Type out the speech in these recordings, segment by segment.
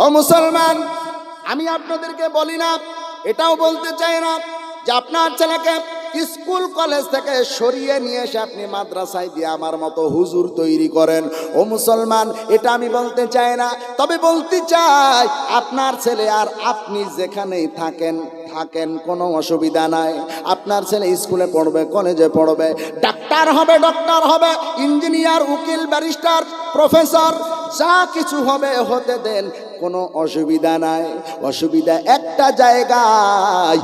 ও মুসলমান, আমি আপনাদেরকে বলি না, এটাও বলতে চাই না যে আপনার ছেলেকে স্কুল কলেজ থেকে সরিয়ে নিয়ে এসে আপনি মাদ্রাসায় দিয়ে আমার মতো হুজুর তৈরি করেন। ও মুসলমান, এটা আমি বলতে চাই না। তবে বলতে চাই, আপনার ছেলে আর আপনি যেখানেই থাকেন থাকেন, কোনো অসুবিধা নাই। আপনার ছেলে স্কুলে পড়বে, কলেজে পড়বে, ডাক্তার হবে, ডক্টর হবে, ইঞ্জিনিয়ার, উকিল, ব্যারিস্টার, প্রফেসর, যা কিছু হবে হতে দেন, কোনো অসুবিধা নাই। অসুবিধা একটা জায়গায়,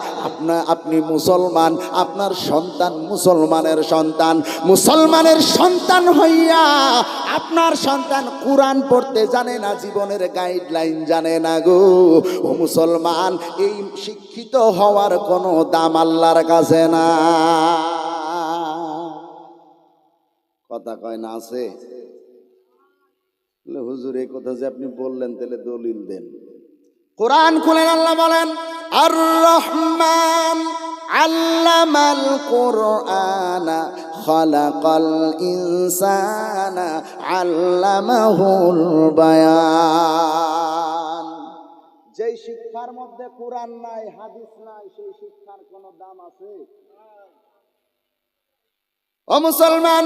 আপনি মুসলমান, আপনার সন্তান মুসলমানের সন্তান, মুসলমানের সন্তান হইয়া আপনার সন্তান কোরআন পড়তে জানে না, জীবনের গাইডলাইন জানে না গো। ও মুসলমান, এই শিক্ষিত হওয়ার কোনো দাম আল্লাহর কাছে না। কথা কয় না আছে? হুজুর এই কথা যে আপনি বললেন, তাহলে দলিল দেন। কোরআন খুলেন, আল্লাহ বলেন, আর রহমান আল্লামাল কুরআনা খালাকাল ইনসানা আল্লামাহুল বায়ান। যেই শিক্ষার মধ্যে কোরআন নাই, হাদিস নাই, সেই শিক্ষার কোনো দাম আছে? ও মুসলমান,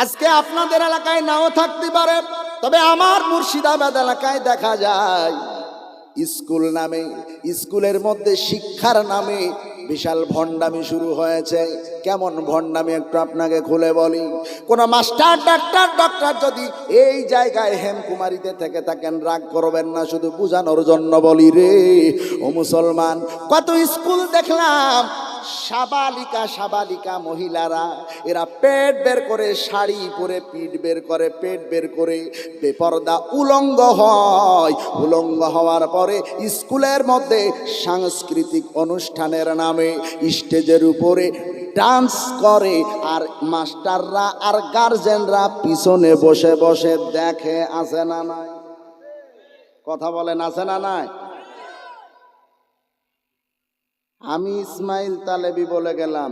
আজকে আপনাদের এলাকায় নাও থাকতে পারে, তবে আমার মুর্শিদাবাদ এলাকায় দেখা যায় স্কুল নামে, স্কুলের মধ্যে শিক্ষার নামে বিশাল ভণ্ডামি শুরু হয়েছে। কেমন ভণ্ডামি একটু আপনাকে খুলে বলি। কোন মাস্টার, ডক্টর যদি এই জায়গায় হেমকুমারীতে থেকে থাকেন, রাগ করবেন না, শুধু বোঝানোর জন্য বলি রে। ও মুসলমান, কত স্কুল দেখলাম, সাবালিকা মহিলারা, এরা পেট বের করে, শাড়ি পরে পিঠ বের করে, পেট বের করে বেপরদা উলঙ্গ হয়। উলঙ্গ হওয়ার পরে স্কুলের মধ্যে সাংস্কৃতিক অনুষ্ঠানের নামে স্টেজের উপরে ডান্স করে, আর মাস্টাররা আর গার্জেনরা পিছনে বসে বসে দেখে। আছে না নাই? কথা বলেন, আছে না নাই? আমি ইসমাইল তালেবি বলে গেলাম,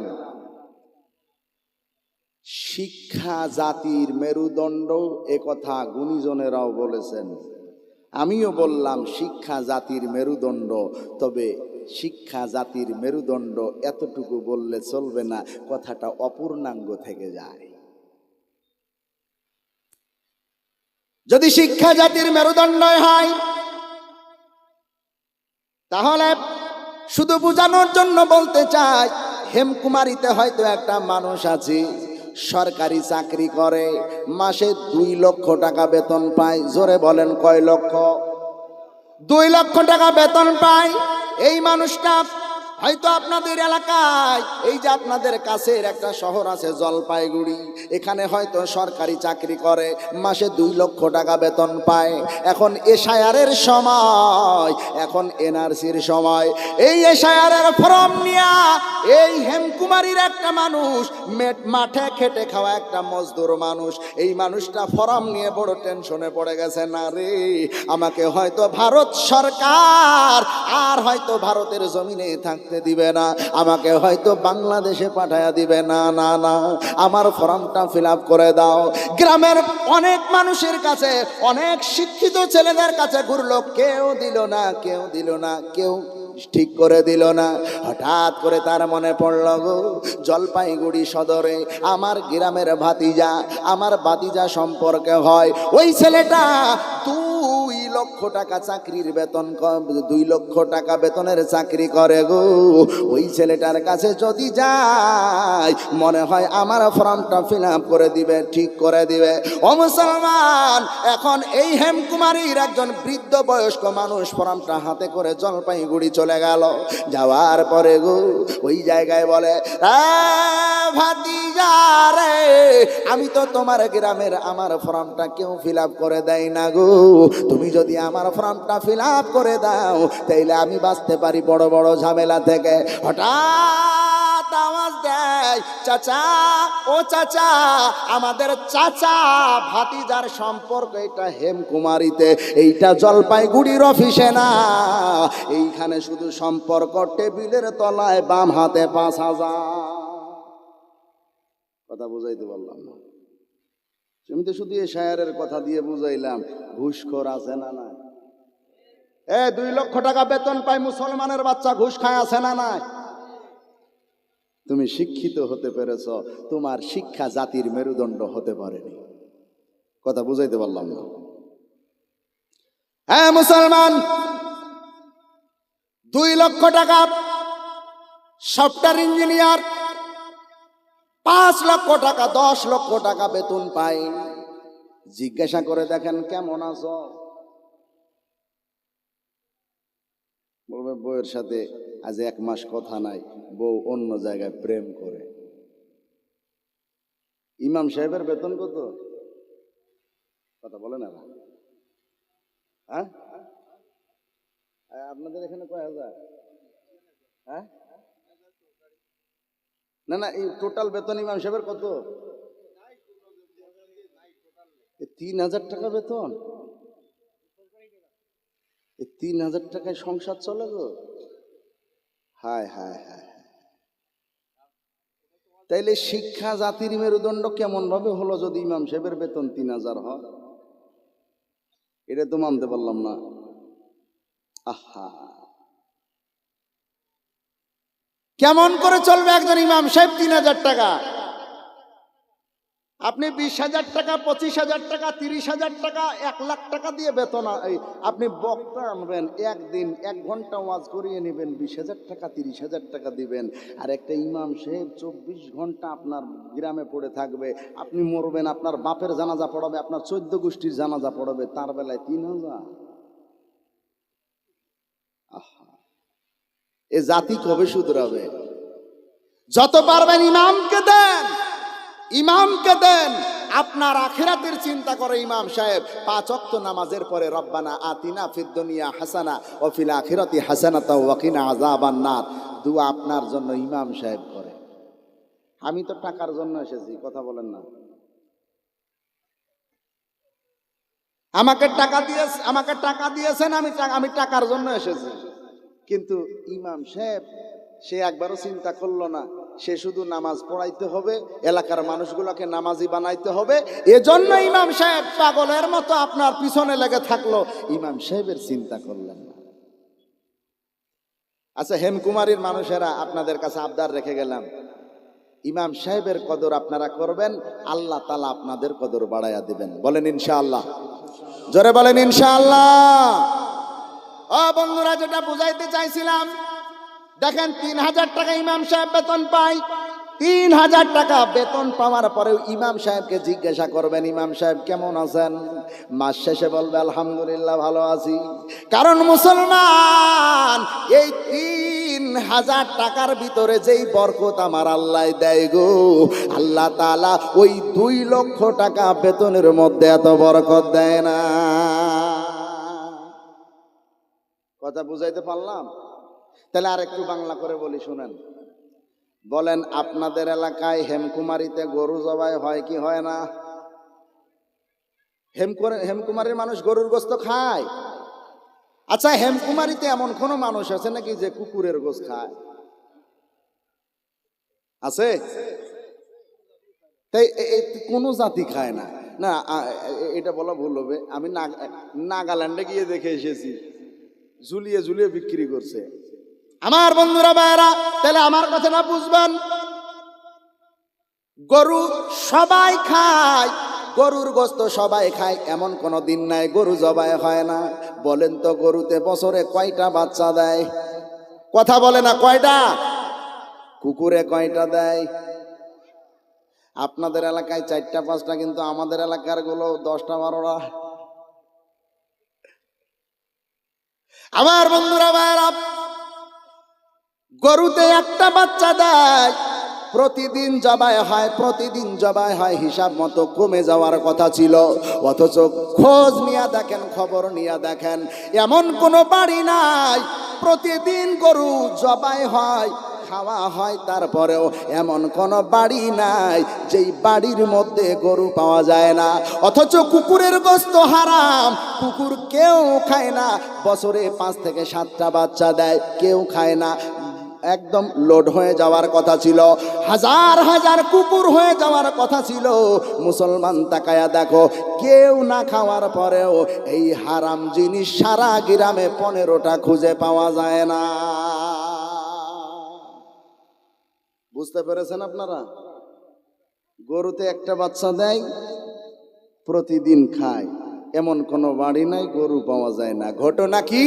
শিক্ষা জাতির মেরুদণ্ড, এ কথা গুণীজনেরাও বলেছেন। আমিও বললাম শিক্ষা জাতির মেরুদণ্ড। তবে শিক্ষা জাতির মেরুদণ্ড এতটুকু বললে চলবে না, কথাটা অপূর্ণাঙ্গ থেকে যায়। যদি শিক্ষা জাতির মেরুদণ্ড হয়, তাহলে শুধু বোঝানোর জন্য বলতে চাই, হেমকুমারীতে হয়তো একটা মানুষ আছে, সরকারি চাকরি করে, মাসে 2 লক্ষ টাকা বেতন পায়। জোরে বলেন, কয় লক্ষ? 2 লক্ষ টাকা বেতন পায়। এই মানুষটা হয়তো আপনাদের এলাকায়, এই যে আপনাদের কাছের একটা শহর আছে জলপাইগুড়ি, এখানে হয়তো সরকারি চাকরি করে, মাসে 2 লক্ষ টাকা বেতন পায়। এখন এসআইআরের সময়, এখন এনআরসির সময়, এই এসআইআরের ফর্ম নিয়া এই হেমকুমারীর একটা মানুষ, মাঠে খেটে খাওয়া একটা মজদুর মানুষ, এই মানুষটা ফর্ম নিয়ে বড় টেনশনে পড়ে গেছে। না রে, আমাকে হয়তো ভারত সরকার আর হয়তো ভারতের জমিনে থাকতে দিবে না, আমাকে হয়তো বাংলাদেশে পাঠায়া দিবে। না না না, আমার ফর্মটা ফিল আপ করে দাও। গ্রামের অনেক মানুষের কাছে, অনেক শিক্ষিত ছেলেদের কাছে ঘুরলো, কেউ দিল না, কেউ দিল না, কেউ ঠিক করে দিল না। হঠাৎ করে তার মনে পড়ল গো, জলপাইগুড়ি সদরে আমার গ্রামের ভাতিজা, আমার ভাতিজা সম্পর্কে হয়, ওই ছেলেটা 2 লক্ষ টাকা চাকরির বেতন, 2 লক্ষ টাকা বেতনের চাকরি করে গো। ওই ছেলেটার কাছে যদি যাই, মনে হয় আমার ফর্মটা ফিল আপ করে দিবে, ঠিক করে দিবে। ও মুসলমান, এখন এই হেমকুমারীর একজন বৃদ্ধ বয়স্ক মানুষ ফর্মটা হাতে করে জলপাইগুড়ি চলে গেল। যাওয়ার পরে গো, ওই জায়গায় বলে, ভাতিজা রে, আমি তো তোমার গ্রামের, আমার ফর্মটা কেউ ফিল আপ করে দেয় না গো, তুমি যদি আমার ফর্মটা ফিল আপ করে দাও, তাইলে আমি বাঁচতে পারি বড় বড় ঝামেলা থেকে। হঠাৎ আওয়াজ দেয়, চাচা, ও চাচা, আমাদের চাচা ভাতিজার সম্পর্ক এটা হেমকুমারীতে, এইটা জলপাইগুড়ির অফিসে না, এইখানে শুধু সম্পর্ক টেবিলের তলায় বাম হাতে 5,000। কথা বুঝাইতে পারলাম না? তুমি তো শুধু এসআইআরের কথা দিয়ে বুঝাইলাম, ঘুষখোর আছে না না? 2 লক্ষ টাকা বেতন পায় মুসলমানের বাচ্চা ঘুষ খায় আছে না নাই? তুমি শিক্ষিত হতে পেরেছ, তোমার শিক্ষা জাতির মেরুদণ্ড হতে পারেনি। কথা বুঝাইতে পারলাম না? হ্যাঁ মুসলমান, 2 লক্ষ টাকা সফটওয়্যার ইঞ্জিনিয়ার, 5 লক্ষ টাকা 10 লক্ষ টাকা বেতন পায়। জিজ্ঞাসা করে দেখেন কেমন আছো? বলবে বউয়ের সাথে আজ 1 মাস কথা নাই, বউ অন্য জায়গায় প্রেম করে। ইমাম সাহেবের বেতন কত? কথা বলে না? হ্যাঁ, আপনাদের এখানে কয় হাজার? হ্যাঁ, না না, এই টোটাল বেতন ইমাম সাহেবের কত? 3000 টাকা বেতন। 3000 টাকায় সংসার চলে গো? হায় হায় হায়। তাইলে শিক্ষা জাতির মেরুদণ্ড কেমন ভাবে হলো যদি ইমাম সাহেবের বেতন 3000 হয়? এটা তো মানতে পারলাম না। আহা, কেমন করে চলবে একজন ইমাম সাহেব 3000 টাকা? আপনি 20,000 টাকা, 25,000 টাকা, 30,000 টাকা, 1 লাখ টাকা দিয়ে বেতন আপনি বক্তা আনবেন, একদিন 1 ঘন্টা ওয়াজ করিয়ে নেবেন, 20,000 টাকা 30,000 টাকা দিবেন। আর একটা ইমাম সাহেব 24 ঘন্টা আপনার গ্রামে পড়ে থাকবে, আপনি মরবেন, আপনার বাপের জানাজা পড়াবে, আপনার 14 গোষ্ঠীর জানাজা পড়াবে, তার বেলায় 3000। আহা, এ জাতি কবে শুধরাবে? যত পারবেন ইমামকে দেন, ইমামকে দেন। আপনার আখিরাতের চিন্তা করে ইমাম সাহেব 5 ওয়াক্ত নামাজের পরে রব্বানা আতিনা ফিদ দুনিয়া হাসানা ওয়া ফিল আখিরাতি হাসানাতা ওয়া কিনা আযাবান নার দোয়া আপনার জন্য ইমাম সাহেব করে। আমি তো টাকার জন্য এসেছি, কথা বলেন না? আমাকে টাকা দিয়েছেন, আমি টাকার জন্য এসেছি। কিন্তু ইমাম সাহেব সে একবারও চিন্তা করলো না, সে শুধু নামাজ পড়াইতে হবে, এলাকার মানুষগুলোকে নামাজি বানাইতে হবে, এজন্য ইমাম সাহেব পাগলের মতো আপনার পিছনে লেগে থাকলো। ইমাম সাহেবের চিন্তা করলেন না। আচ্ছা, হেমকুমারীর মানুষেরা আপনাদের কাছে আবদার রেখে গেলাম, ইমাম সাহেবের কদর আপনারা করবেন, আল্লাহ তাআলা আপনাদের কদর বাড়াইয়া দিবেন। বলেন ইনশাআল্লাহ, জোরে বলেন ইনশাআল্লাহ। ও বন্ধুরা, যেটা বুঝাইতে চাইছিলাম, দেখেন 3000 টাকা ইমাম সাহেব বেতন পায়। 3000 টাকা বেতন পাওয়ার পরেও ইমাম সাহেবকে জিজ্ঞাসা করবেন, ইমাম সাহেব কেমন আছেন? মাস শেষে বলবে আলহামদুলিল্লাহ ভালো আছি। কারণ মুসলমান, এই 3000 টাকার ভিতরে যেই বরকত আমার আল্লাহ দেয় গো, আল্লাহ তাআলা ওই 2 লক্ষ টাকা বেতনের মধ্যে এত বরকত দেয় না। কথা বুঝাইতে পারলাম? তাহলে আর একটু বাংলা করে বলি, শুনেন। বলেন, আপনাদের এলাকায় হেমকুমারীতে গরু জবাই হয় কি হয় না? হেমকুমারীর মানুষ গরুর গোশত খায়? আচ্ছা, হেমকুমারীতে এমন কোন মানুষ আছে নাকি যে কুকুরের গোশত খায়? আছে? তাই কোন জাতি খায় না। না, এটা বলা ভুল হবে। আমি নাগাল্যান্ডে গিয়ে দেখে এসেছি, ঝুলিয়ে ঝুলিয়ে বিক্রি করছে। আমার বন্ধুরা ভাইয়েরা, তাহলে আমার কথাটা বুঝবেন। গরু সবাই খায়, গরুর গোশত সবাই খায়, এমন কোন দিন নাই গরু জবাই হয় না। বলেন তো, গরুতে বছরে কয়টা বাচ্চা দেয়? কথা বলে না, কয়টা? কুকুরে কয়টা দেয়? আপনাদের এলাকায় 4টা 5টা, কিন্তু আমাদের এলাকার গুলো 10টা 12টা। আমার বন্ধুরা ভাইয়েরা, গরুতে একটা বাচ্চা দেয়, প্রতিদিন জবাই হয়, প্রতিদিন জবাই হয়, হিসাব মতো কমে যাওয়ার কথা ছিল। অথচ খোঁজ নিয়ে দেখেন, খবর নিয়ে দেখেন, এমন কোনো বাড়ি নাই প্রতিদিন গরু জবাই হয়, খাওয়া হয়, তারপরেও এমন কোন বাড়ি নাই যেই বাড়ির মধ্যে গরু পাওয়া যায় না। অথচ কুকুরের গোশত হারাম, কুকুর কেউ খায় না, বছরে 5 থেকে 7টা বাচ্চা দেয়, কেউ খায় না। একদম লোড হয়ে যাওয়ার কথা ছিল, হাজার হাজার কুকুর হয়ে যাওয়ার কথা ছিল। মুসলমান তাকায়া দেখো, কেউ না খাওয়ার পরেও এই হারাম জিনিস সারা গ্রামে 15টা খুঁজে পাওয়া যায় না। বুঝতে পেরেছেন আপনারা? গরুতে একটা বাচ্চা দেয়, প্রতিদিন খায়, এমন কোনো বাড়ি নাই গরু পাওয়া যায় না। ঘটনা কি?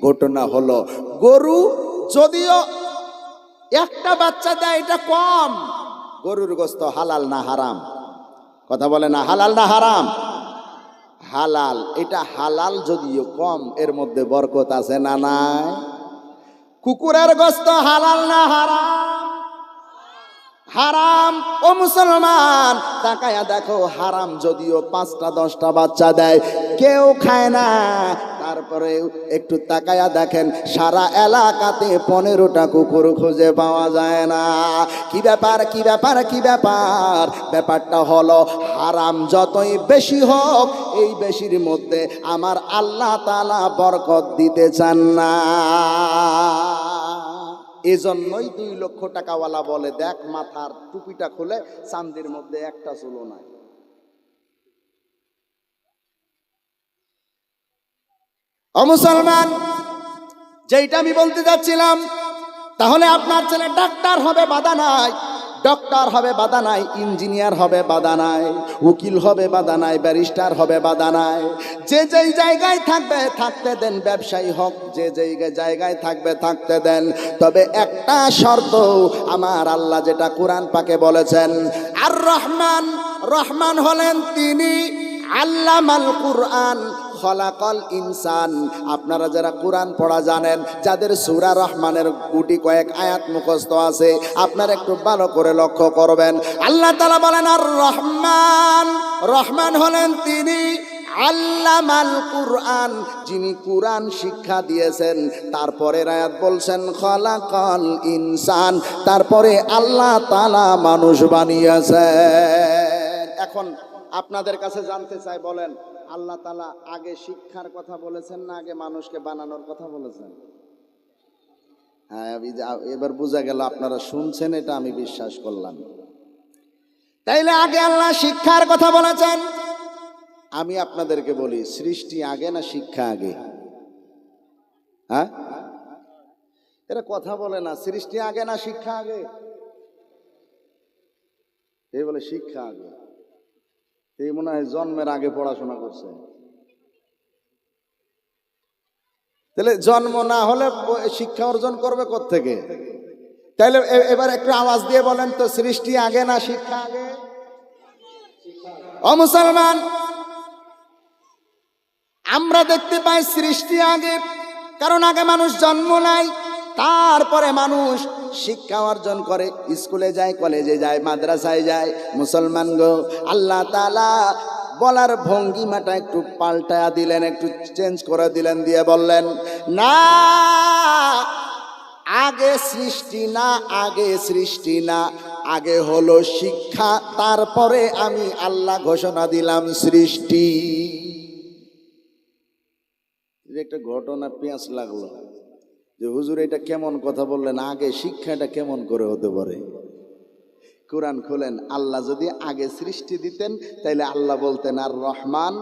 ঘটনা হলো, গরু যদিও একটা বাচ্চা দেয় এটা কম, গরুর গোশত হালাল না হারাম? কথা বলে না, হালাল না হারাম? হালাল। এটা হালাল যদিও কম, এর মধ্যে বরকত আছে না নাই? কুকুরের গোশত হালাল না হারাম? হারাম। ও মুসলমান, তাকায়া দেখো, হারাম যদিও 5টা 10টা বাচ্চা দেয়, কেউ খায় না, তারপরে একটু তাকায়া দেখেন সারা এলাকাতে 15টা কুকুর খুঁজে পাওয়া যায় না। কি ব্যাপার, কি ব্যাপার, কি ব্যাপার? ব্যাপারটা হলো, হারাম যতই বেশি হোক, এই বেশির মধ্যে আমার আল্লাহ তাআলা বরকত দিতে চান না। এজন্যই 2 লক্ষ টাকাওয়ালা বলে, দেখ মাথার টুপিটা খুলে চান্দির মধ্যে একটা চুলও নাই। ও মুসলমান, যেটা আমি বলতে যাচ্ছিলাম, তাহলে আপনার ছেলে ডাক্তার হবে বাধা নাই, ডক্টর হবে বাধা নাই, ইঞ্জিনিয়ার হবে বাধা নাই, উকিল হবে বাধা নাই, ব্যারিস্টার হবে বাধা নাই। যে যেই জায়গায় থাকবে থাকতে দেন, ব্যবসায়ী হোক, যে যেই জায়গায় থাকবে থাকতে দেন। তবে একটা শর্ত, আমার আল্লাহ যেটা কোরআন পাকে বলেছেন, আর রহমান, রহমান হলেন তিনি আল্লামাল কুরআন খলাকাল ইনসান। আপনারা যারা কোরআন পড়া জানেন, যাদের সূরা রহমানের গুটি কয়েক আয়াত মুখস্থ আছে, আপনারা একটু ভালো করে লক্ষ্য করবেন। আল্লাহ তাআলা বলেন আর রহমান, রহমান হলেন তিনি আল্লামাল কুরআন, যিনি কোরআন শিক্ষা দিয়েছেন। তারপরের আয়াত বলছেন খলাকাল ইনসান, তারপরে আল্লাহ তাআলা মানুষ বানিয়েছেন। এখন আপনাদের কাছে জানতে চাই, বলেন আল্লাহ তাআলা আগে শিক্ষার কথা বলেছেন না আগে মানুষকে বানানোর কথা বলেছেন? হ্যাঁ, এবার বোঝা গেল আপনারা শুনছেন, এটা আমি বিশ্বাস করলাম। তাইলে আগে আল্লাহ শিক্ষার কথা বলেছেন। আমি আপনাদেরকে বলি, সৃষ্টি আগে না শিক্ষা আগে? হ্যাঁ, এরা কথা বলে না, সৃষ্টি আগে না শিক্ষা আগে? এই বলে শিক্ষা আগে। এই মনে হয় জন্মের আগে পড়াশোনা করছে। তাহলে জন্ম না হলে শিক্ষা অর্জন করবে কোত্থেকে? তাহলে এবার একটু আওয়াজ দিয়ে বলেন তো, সৃষ্টি আগে না শিক্ষা আগে? ও মুসলমান, আমরা দেখতে পাই সৃষ্টি আগে, কারণ আগে মানুষ জন্ম নাই, তারপরে মানুষ শিক্ষা অর্জন করে, স্কুলে যায়, কলেজে যায়, মাদ্রাসায় যায়। মুসলমান গো, আল্লাহ তাআলা বলার ভঙ্গিমাটা একটু পাল্টায়া দিলেন, একটু চেঞ্জ করে দিলেন, দিয়ে বললেন না, আগে সৃষ্টি না, আগে সৃষ্টি না, আগে হলো শিক্ষা, তারপরে আমি আল্লাহ ঘোষণা দিলাম সৃষ্টি। একটা ঘটনা পেঁয়াজ লাগলো যে হুজুর এটা কেমন কথা বললেন, আগে শিক্ষাটা কেমন করে হতে পারে? কোরআন খোলেন, আল্লাহ যদি আগে সৃষ্টি দিতেন তাইলে আল্লাহ বলতেন আর রহমান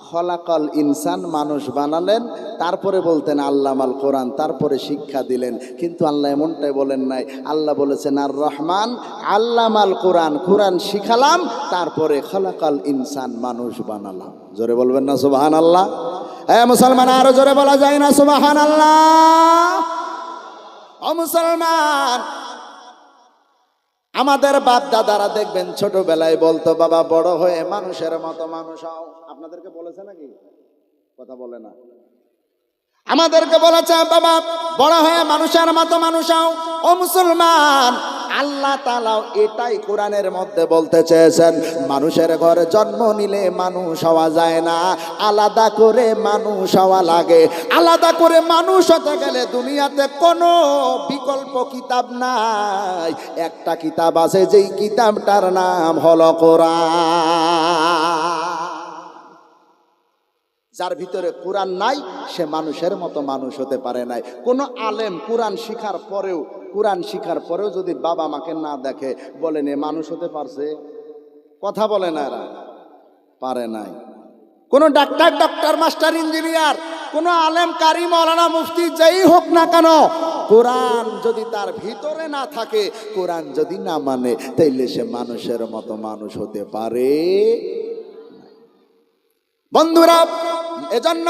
খলাকাল ইনসান, মানুষ বানালেন, তারপরে বলতেন আল্লামাল কোরআন, তারপরে শিক্ষা দিলেন। কিন্তু আল্লাহ এমনটাই বলেন নাই, আল্লাহ বলেছেন আর রহমান আল্লামাল কোরআন, কোরআন শিখালাম, তারপরে খলাকাল ইনসান, মানুষ বানালাম। জোরে বলবেন না সুবহানাল্লাহ? হ্যাঁ মুসলমান, আরো জোরে বলা যায় না সুবহানাল্লাহ? ও মুসলমান, আমাদের বাপ দাদারা দেখবেন ছোটবেলায় বলতো, বাবা বড় হয়ে মানুষের মতো মানুষ হও। আপনাদেরকে বলেছে নাকি? কথা বলে না। আমাদেরকে বলেছে বাবা বড় হয়ে মানুষের মতো মানুষ হও। ও মুসলমান, আল্লাহ তাআলাও এটাই কোরআনের মধ্যে বলতে চেয়েছেন, মানুষের ঘরে জন্ম নিলে মানুষ হওয়া যায় না, আলাদা করে মানুষ হওয়া লাগে। আলাদা করে মানুষ হতে গেলে দুনিয়াতে কোনো বিকল্প কিতাব নাই, একটা কিতাব আছে, যেই কিতাবটার নাম হলো কোরআন। যার ভিতরে কোরআন নাই সে মানুষের মতো মানুষ হতে পারে নাই। কোনো আলেম কোরআন শিখার পরেও যদি বাবা মাকে না দেখে, বলেন এ মানুষ হতে পারছে? কথা বলে না, এরা পারে নাই। কোনো ডক্টর মাস্টার ইঞ্জিনিয়ার, কোনো আলেম কারি মৌলানা মুফতি যেই হোক না কেন, কোরআন যদি তার ভিতরে না থাকে, কোরআন যদি না মানে, তাইলে সে মানুষের মতো মানুষ হতে পারে। বন্ধুরা, এজন্য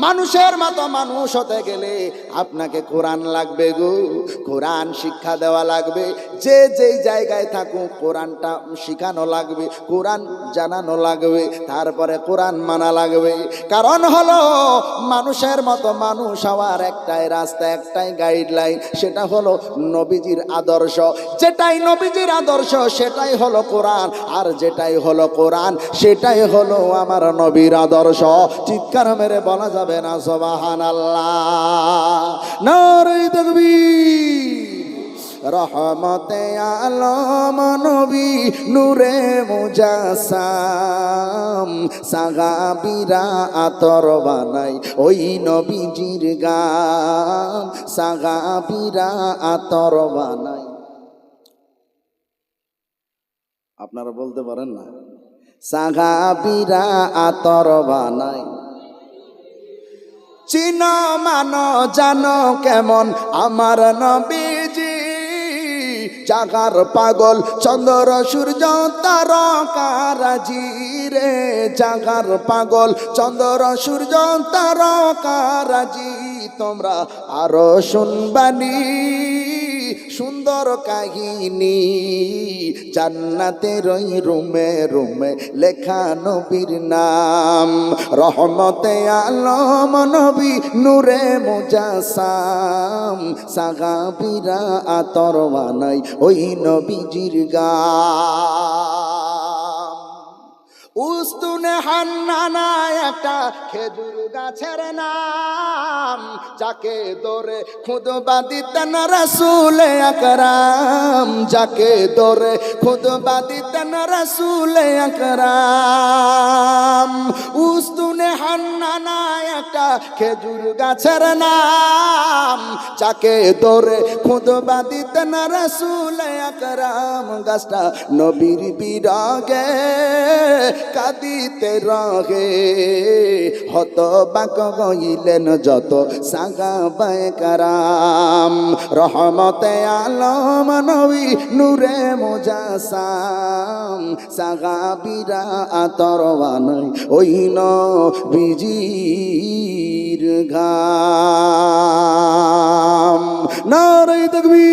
মানুষের মতো মানুষ হতে গেলে আপনাকে কোরআন লাগবে গো, কোরআন শিক্ষা দেওয়া লাগবে। যে যেই জায়গায় থাকুক কোরআনটা শিখানো লাগবে, কোরআন জানানো লাগবে, তারপরে কোরআন মানা লাগবে। কারণ হলো মানুষের মতো মানুষ হওয়ার একটাই রাস্তা, একটাই গাইডলাইন, সেটা হলো নবীজির আদর্শ। যেটাই নবীজির আদর্শ সেটাই হলো কোরআন, আর যেটাই হলো কোরআন সেটাই হলো আমার নবীর আদর্শ। চিৎকার মেরে বলা যাবে না সুবহানাল্লাহ, নারে তাকবীর। রহমতে আলম নবী নূরে মুজাসসাম, সাহাবীরা আতর বানাই ওই নবীজির গাম, সাহাবীরা আতর বানাই। আপনারা বলতে পারেন না? সাহাবীরা আতর বানাই। চিনো মানো জানো কেমন আমার নবীজি, জাগার পাগল চন্দ্র সূর্য তারকারাজি রে, জাগার পাগল চন্দ্র সূর্য তারকারাজি। তোমরা আরো শুনবানি সুন্দর কাহিনী, জান্নাতের ওই রুমে রুমে লেখা নবীর নাম। রহমতে আলম নবী নূরে মুজাসসাম, সাহাবীরা আতর বানাই ওই নবীজির গাম। উস্তুনে হান্নানা একটা খেজুর গাছের নাম, যাকে ধরে খুতবা দিতেন রাসূল আকরাম, যাকে ধরে খুতবা দিতেন রাসূল আকরাম। উস্তুনে হান্নানা একটা খেজুর গাছের নাম, যাকে ধরে খুতবা দিতেন রাসূল আকরাম। গাছটা নবীর বিরগে কাঁদিতে রহে, হতবাক হইলেন যত সাহাবায়ে কেরাম। রহমতে আলম নবী নূরে মুজাসসাম, সাহাবীরা আতর বানাই ওই নবীজির ঘাম। নারে তাকবীর।